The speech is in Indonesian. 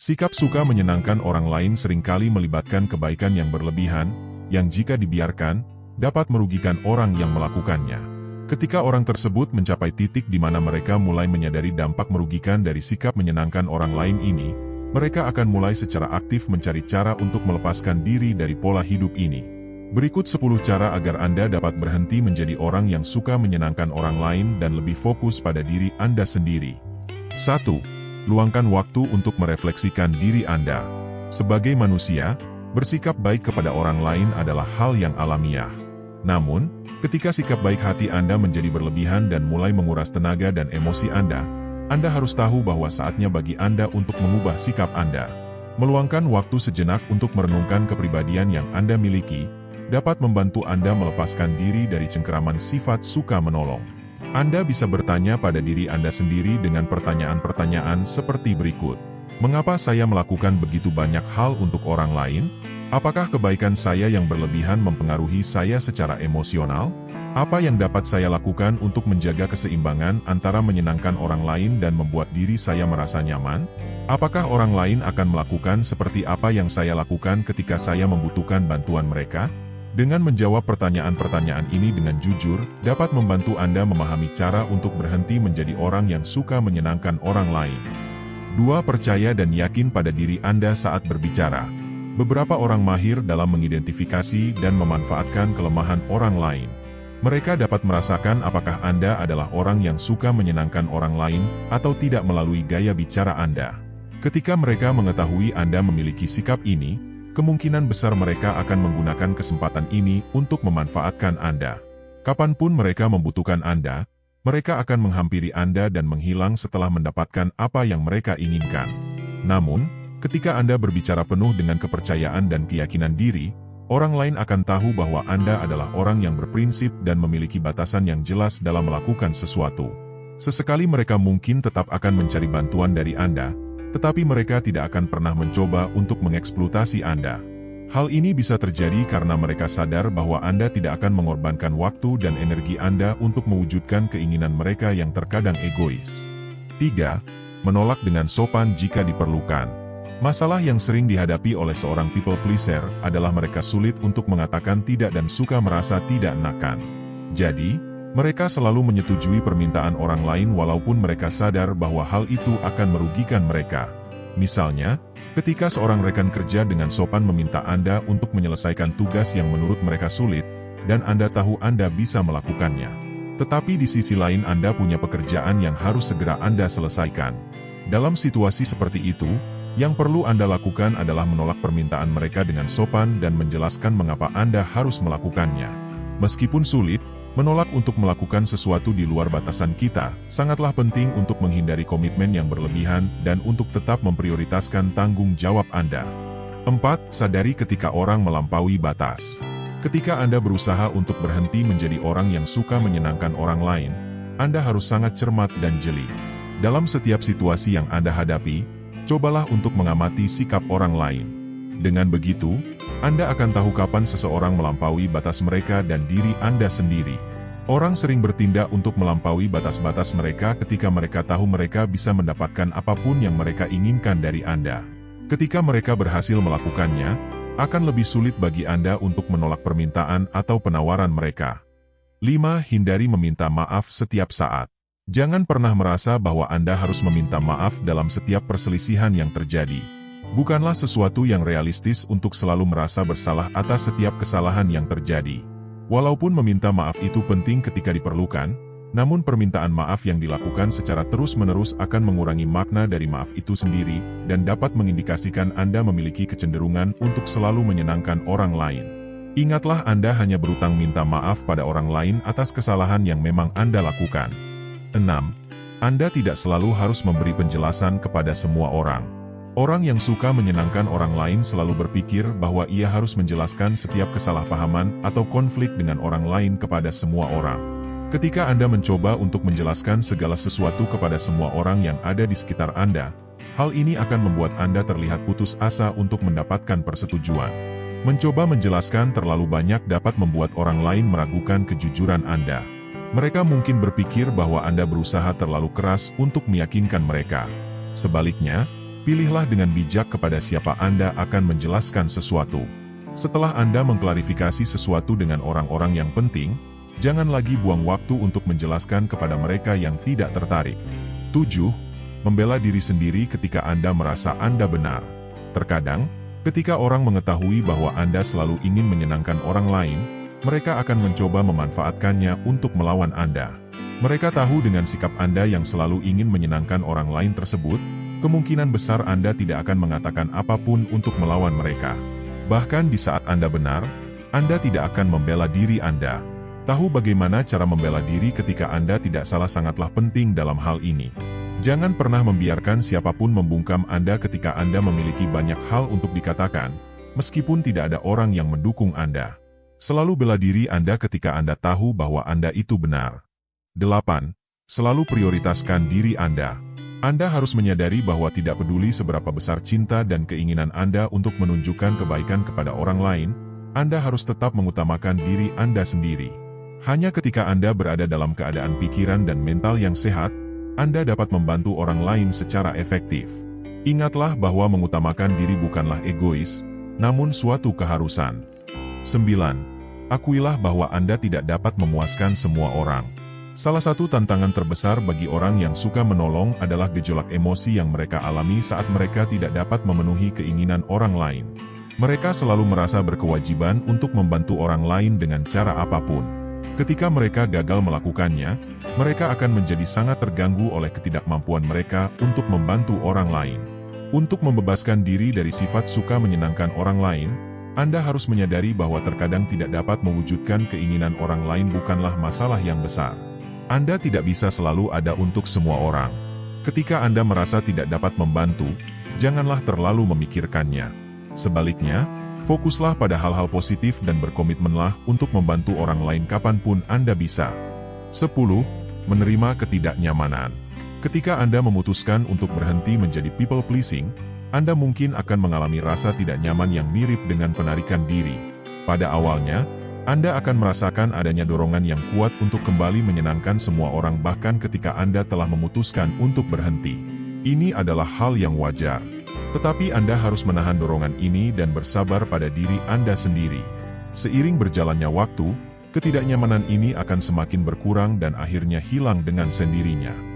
Sikap suka menyenangkan orang lain seringkali melibatkan kebaikan yang berlebihan, yang jika dibiarkan, dapat merugikan orang yang melakukannya. Ketika orang tersebut mencapai titik di mana mereka mulai menyadari dampak merugikan dari sikap menyenangkan orang lain ini, mereka akan mulai secara aktif mencari cara untuk melepaskan diri dari pola hidup ini. Berikut 10 cara agar Anda dapat berhenti menjadi orang yang suka menyenangkan orang lain dan lebih fokus pada diri Anda sendiri. 1. Luangkan waktu untuk merefleksikan diri Anda. Sebagai manusia, bersikap baik kepada orang lain adalah hal yang alamiah. Namun, ketika sikap baik hati Anda menjadi berlebihan dan mulai menguras tenaga dan emosi Anda harus tahu bahwa saatnya bagi Anda untuk mengubah sikap Anda. Meluangkan waktu sejenak untuk merenungkan kepribadian yang Anda miliki, dapat membantu Anda melepaskan diri dari cengkeraman sifat suka menolong. Anda bisa bertanya pada diri Anda sendiri dengan pertanyaan-pertanyaan seperti berikut. Mengapa saya melakukan begitu banyak hal untuk orang lain? Apakah kebaikan saya yang berlebihan mempengaruhi saya secara emosional? Apa yang dapat saya lakukan untuk menjaga keseimbangan antara menyenangkan orang lain dan membuat diri saya merasa nyaman? Apakah orang lain akan melakukan seperti apa yang saya lakukan ketika saya membutuhkan bantuan mereka? Dengan menjawab pertanyaan-pertanyaan ini dengan jujur, dapat membantu Anda memahami cara untuk berhenti menjadi orang yang suka menyenangkan orang lain. 2. Percaya dan yakin pada diri Anda saat berbicara. Beberapa orang mahir dalam mengidentifikasi dan memanfaatkan kelemahan orang lain. Mereka dapat merasakan apakah Anda adalah orang yang suka menyenangkan orang lain atau tidak melalui gaya bicara Anda. Ketika mereka mengetahui Anda memiliki sikap ini, kemungkinan besar mereka akan menggunakan kesempatan ini untuk memanfaatkan Anda. Kapanpun mereka membutuhkan Anda, mereka akan menghampiri Anda dan menghilang setelah mendapatkan apa yang mereka inginkan. Namun, ketika Anda berbicara penuh dengan kepercayaan dan keyakinan diri, orang lain akan tahu bahwa Anda adalah orang yang berprinsip dan memiliki batasan yang jelas dalam melakukan sesuatu. Sesekali mereka mungkin tetap akan mencari bantuan dari Anda, tetapi mereka tidak akan pernah mencoba untuk mengeksploitasi Anda. Hal ini bisa terjadi karena mereka sadar bahwa Anda tidak akan mengorbankan waktu dan energi Anda untuk mewujudkan keinginan mereka yang terkadang egois. 3. Menolak dengan sopan jika diperlukan. Masalah yang sering dihadapi oleh seorang people pleaser adalah mereka sulit untuk mengatakan tidak dan suka merasa tidak enakan. Jadi, mereka selalu menyetujui permintaan orang lain walaupun mereka sadar bahwa hal itu akan merugikan mereka. Misalnya, ketika seorang rekan kerja dengan sopan meminta Anda untuk menyelesaikan tugas yang menurut mereka sulit, dan Anda tahu Anda bisa melakukannya. Tetapi di sisi lain Anda punya pekerjaan yang harus segera Anda selesaikan. Dalam situasi seperti itu, yang perlu Anda lakukan adalah menolak permintaan mereka dengan sopan dan menjelaskan mengapa Anda harus melakukannya. Meskipun sulit, menolak untuk melakukan sesuatu di luar batasan kita, sangatlah penting untuk menghindari komitmen yang berlebihan dan untuk tetap memprioritaskan tanggung jawab Anda. 4. Sadari ketika orang melampaui batas. Ketika Anda berusaha untuk berhenti menjadi orang yang suka menyenangkan orang lain, Anda harus sangat cermat dan jeli. Dalam setiap situasi yang Anda hadapi, cobalah untuk mengamati sikap orang lain. Dengan begitu, Anda akan tahu kapan seseorang melampaui batas mereka dan diri Anda sendiri. Orang sering bertindak untuk melampaui batas-batas mereka ketika mereka tahu mereka bisa mendapatkan apapun yang mereka inginkan dari Anda. Ketika mereka berhasil melakukannya, akan lebih sulit bagi Anda untuk menolak permintaan atau penawaran mereka. 5. Hindari meminta maaf setiap saat. Jangan pernah merasa bahwa Anda harus meminta maaf dalam setiap perselisihan yang terjadi. Bukanlah sesuatu yang realistis untuk selalu merasa bersalah atas setiap kesalahan yang terjadi. Walaupun meminta maaf itu penting ketika diperlukan, namun permintaan maaf yang dilakukan secara terus-menerus akan mengurangi makna dari maaf itu sendiri dan dapat mengindikasikan Anda memiliki kecenderungan untuk selalu menyenangkan orang lain. Ingatlah Anda hanya berutang minta maaf pada orang lain atas kesalahan yang memang Anda lakukan. 6. Anda tidak selalu harus memberi penjelasan kepada semua orang. Orang yang suka menyenangkan orang lain selalu berpikir bahwa ia harus menjelaskan setiap kesalahpahaman atau konflik dengan orang lain kepada semua orang. Ketika Anda mencoba untuk menjelaskan segala sesuatu kepada semua orang yang ada di sekitar Anda, hal ini akan membuat Anda terlihat putus asa untuk mendapatkan persetujuan. Mencoba menjelaskan terlalu banyak dapat membuat orang lain meragukan kejujuran Anda. Mereka mungkin berpikir bahwa Anda berusaha terlalu keras untuk meyakinkan mereka. Sebaliknya, Pilihlah dengan bijak kepada siapa Anda akan menjelaskan sesuatu. Setelah Anda mengklarifikasi sesuatu dengan orang-orang yang penting, jangan lagi buang waktu untuk menjelaskan kepada mereka yang tidak tertarik. 7. Membela diri sendiri ketika Anda merasa Anda benar. Terkadang, ketika orang mengetahui bahwa Anda selalu ingin menyenangkan orang lain, mereka akan mencoba memanfaatkannya untuk melawan Anda. Mereka tahu dengan sikap Anda yang selalu ingin menyenangkan orang lain tersebut, kemungkinan besar Anda tidak akan mengatakan apapun untuk melawan mereka. Bahkan di saat Anda benar, Anda tidak akan membela diri Anda. Tahu bagaimana cara membela diri ketika Anda tidak salah sangatlah penting dalam hal ini. Jangan pernah membiarkan siapapun membungkam Anda ketika Anda memiliki banyak hal untuk dikatakan, meskipun tidak ada orang yang mendukung Anda. Selalu bela diri Anda ketika Anda tahu bahwa Anda itu benar. 8. Selalu prioritaskan diri Anda. Anda harus menyadari bahwa tidak peduli seberapa besar cinta dan keinginan Anda untuk menunjukkan kebaikan kepada orang lain, Anda harus tetap mengutamakan diri Anda sendiri. Hanya ketika Anda berada dalam keadaan pikiran dan mental yang sehat, Anda dapat membantu orang lain secara efektif. Ingatlah bahwa mengutamakan diri bukanlah egois, namun suatu keharusan. 9. Akuilah bahwa Anda tidak dapat memuaskan semua orang. Salah satu tantangan terbesar bagi orang yang suka menolong adalah gejolak emosi yang mereka alami saat mereka tidak dapat memenuhi keinginan orang lain. Mereka selalu merasa berkewajiban untuk membantu orang lain dengan cara apapun. Ketika mereka gagal melakukannya, mereka akan menjadi sangat terganggu oleh ketidakmampuan mereka untuk membantu orang lain. Untuk membebaskan diri dari sifat suka menyenangkan orang lain, Anda harus menyadari bahwa terkadang tidak dapat mewujudkan keinginan orang lain bukanlah masalah yang besar. Anda tidak bisa selalu ada untuk semua orang. Ketika Anda merasa tidak dapat membantu, janganlah terlalu memikirkannya. Sebaliknya, fokuslah pada hal-hal positif dan berkomitmenlah untuk membantu orang lain kapanpun Anda bisa. 10. Menerima ketidaknyamanan. Ketika Anda memutuskan untuk berhenti menjadi people pleasing, Anda mungkin akan mengalami rasa tidak nyaman yang mirip dengan penarikan diri. Pada awalnya, Anda akan merasakan adanya dorongan yang kuat untuk kembali menyenangkan semua orang bahkan ketika Anda telah memutuskan untuk berhenti. Ini adalah hal yang wajar. Tetapi Anda harus menahan dorongan ini dan bersabar pada diri Anda sendiri. Seiring berjalannya waktu, ketidaknyamanan ini akan semakin berkurang dan akhirnya hilang dengan sendirinya.